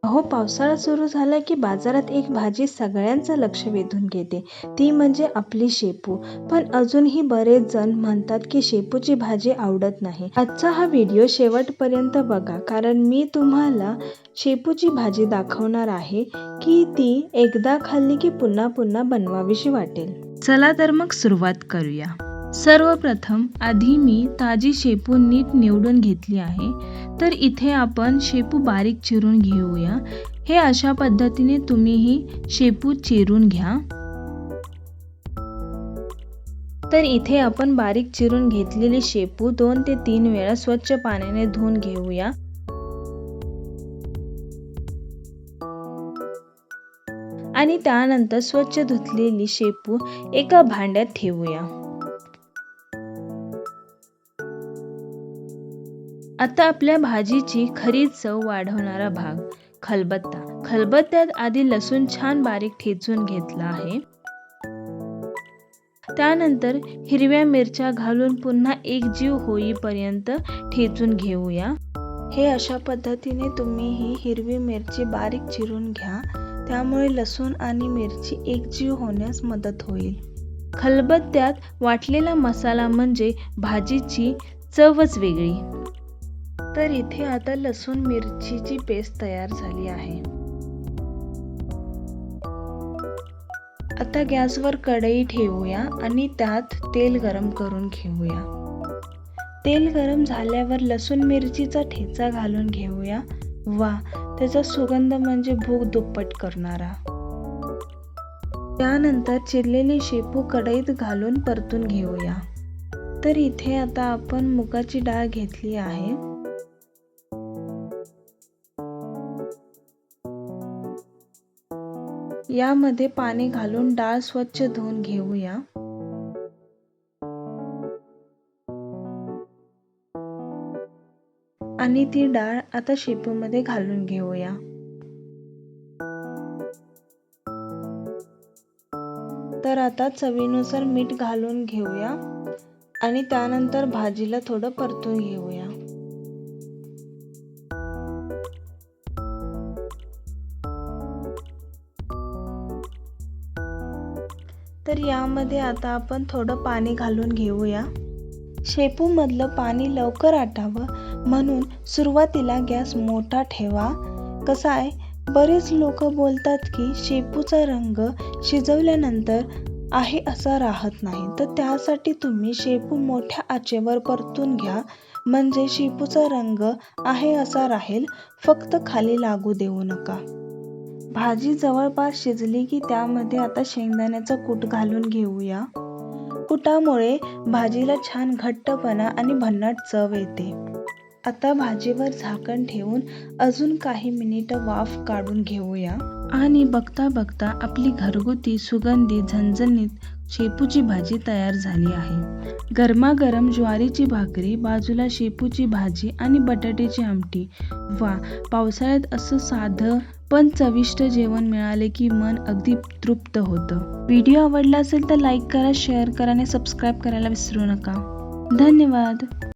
अहो, पावसाळा सुरू झाला की बाजारात एक भाजी सगळ्यांचं लक्ष वेधून घेते, ती म्हणजे आपली शेपू. पण अजूनही बरेच जण म्हणतात की शेपूची भाजी आवडत नाही. आजचा हा व्हिडिओ शेवटपर्यंत बघा, कारण मी तुम्हाला शेपूची भाजी दाखवणार आहे की ती एकदा खाल्ली की पुन्हा पुन्हा बनवावीशी वाटेल. चला तर मग सुरुवात करूया. सर्वप्रथम आधी मी ताजी शेपू नीट निवडून घेतली आहे. तर इथे आपण शेपू बारीक चिरून घेऊया. हे अशा पद्धतीने तुम्हीही शेपू चिरून घ्या. तर इथे आपण बारीक चिरून घेतलेली शेपू 2 ते 3 वेळा स्वच्छ पाण्याने धुवून घेऊया. आणि त्यानंतर स्वच्छ धुतलेली शेपू एका भांड्यात ठेवूया. आता आपल्या भाजीची खरी चव वाढवणारा भाग, खलबत्ता. खलबत्त्यात आधी लसूण छान बारीक ठेचून घेतला आहे. त्यानंतर हिरव्या मिरच्या घालून पुन्हा एकजीव होईपर्यंत ठेचून घेऊया. हे अशा पद्धतीने तुम्हीही हिरवी मिरची बारीक चिरून घ्या, त्यामुळे लसूण आणि मिरची एकजीव होण्यास मदत होईल. खलबत्त्यात वाटलेला मसाला म्हणजे भाजीची चवच वेगळी. तर इथे आता लसूण मिरचीची पेस्ट तयार झाली आहे. आता गॅसवर कढई ठेवूया आणि त्यात तेल गरम करून घेऊया. तेल गरम झाल्यावर लसूण मिरचीचा ठेचा घालून घेऊया. वा, त्याचा सुगंध म्हणजे भूक दुप्पट करणारा. त्यानंतर चिरलेली शेपू कढईत घालून परतून घेऊया. तर इथे आता आपण मुगाची डाळ घेतली आहे. यामध्ये पाणी घालून डाळ स्वच्छ धुवून घेऊया. आणि ती डाळ आता शेपूमध्ये घालून घेऊया. तर आता चवीनुसार मीठ घालून घेऊया आणि त्यानंतर भाजीला थोडं परतून घेऊया. तर यामध्ये आता आपण थोडं पाणी घालून घेऊया. शेपूमधलं पाणी लवकर आटावं म्हणून सुरुवातीला गॅस मोठा ठेवा. कसं आहे, बरेच लोक बोलतात की शेपूचा रंग शिजवल्यानंतर आहे असा राहत नाही. तर त्यासाठी तुम्ही शेपू मोठ्या आचेवर परतून घ्या, म्हणजे शेपूचा रंग आहे असा राहील. फक्त खाली लागू देऊ नका. भाजी जवळपास शिजली की त्यामध्ये आता शेंगदाण्याचा कूट घालून घेऊया. कुटामुळे भाजीला छान घट्टपणा आणि भन्नाट चव येते. आता भाजीवर झाकण ठेवून अजून काही मिनिटं वाफ काढून घेऊया. आणि बघता बघता आपली घरगुती सुगंधी झणझणीत शेपूची भाजी तयार झाली आहे. गरमागरम ज्वारीची भाकरी, बाजूला शेपूची भाजी आणि बटाट्याची आमटी. वा, पावसाळ्यात असं साधं पण चविष्ट जेवण मिळाले की मन अगदी तृप्त होतं. व्हिडिओ आवडला असेल तर लाईक करा, शेअर करा आणि सबस्क्राईब करायला विसरू नका. धन्यवाद.